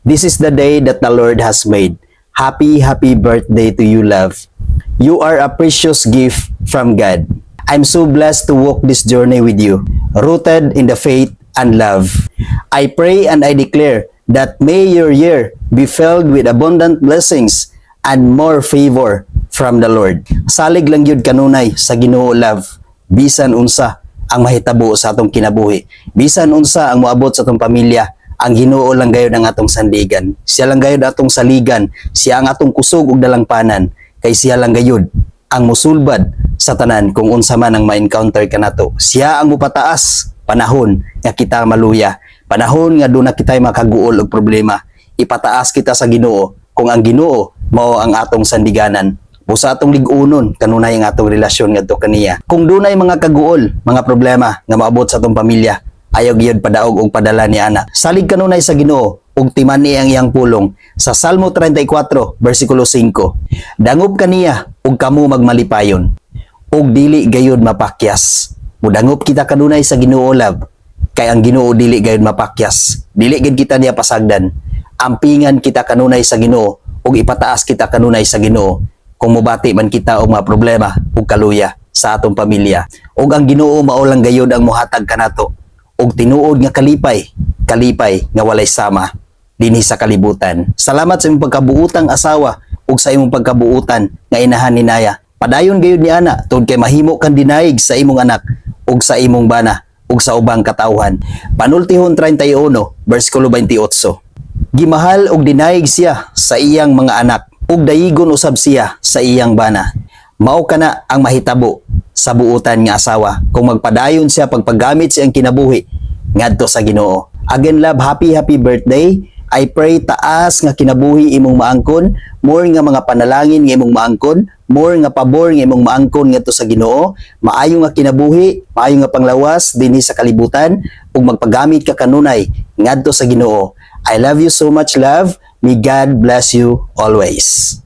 This is the day that the Lord has made. Happy, happy birthday to you, love. You are a precious gift from God. I'm so blessed to walk this journey with you, rooted in the faith and love. I pray and I declare that may your year be filled with abundant blessings and more favor from the Lord. Salig lang yun kanunay sa Ginoo, love. Bisan unsa ang mahitabo sa atong kinabuhi. Bisan unsa ang moabot sa atong pamilya, ang Ginoo lang gayud ang atong sandigan. Siya lang gayud atong saligan. Siya ang atong kusog ug dalangpanan. Kay siya lang gayud ang musulbad sa tanan kung unsa man ang ma-encounter kanato. Siya ang mupataas panahon nga kita maluya. Panahon nga doon na kita makaguol og problema. Ipataas kita sa Ginoo kung ang Ginoo mao ang atong sandiganan. Busa atong lig-unon kanunay ang atong relasyon ngadto kaniya. Kung dunay mga kaguol, mga problema nga maabot sa atong pamilya, ayaw gyud padaog og padala ni ana. Salig kanunay sa Ginoo ug timan niya ang iyang pulong sa Salmo 34 bersikulo 5. Dangob kaniya ug kamo magmalipayon ug dili gayud mapakyas. Mudangop kita kanunay sa Ginoo, love. Kay ang Ginoo dili gayud mapakyas. Dili gid kita niya pasagdan. Ampingan kita kanunay sa Ginoo ug ipataas kita kanunay sa Ginoo kung mobati man kita og mga problema ug kaluya sa atong pamilya. Ug ang Ginoo mao lang gayud ang mohatag kanato ug tinuod nga kalipay nga walay sama dinhi sa kalibutan. Salamat sa imong pagkabuutang asawa ug sa imong pagkabuutan nga inahan ni Naya. Padayon gayud ni ana tungod kay mahimo kang dinaig sa imong anak ug sa imong bana ug sa ubang katawhan. Panultihon 31 bersikulo 28. Gimahal ug dinaig siya sa iyang mga anak ug dayigon usab siya sa iyang bana. Mao kana ang mahitabo sa buutan nga asawa kung magpadayon siya pagpagamit siyang kinabuhi ngadto sa Ginoo. Again, love, happy birthday. I pray taas nga kinabuhi imong maangkon, more nga mga panalangin nga imong maangkon, more nga pabor nga imong maangkon ngadto sa Ginoo, maayo nga kinabuhi, maayo nga panglawas dinhi sa kalibutan ug magpagamit ka kanunay ngadto sa Ginoo. I love you so much, love. May God bless you always.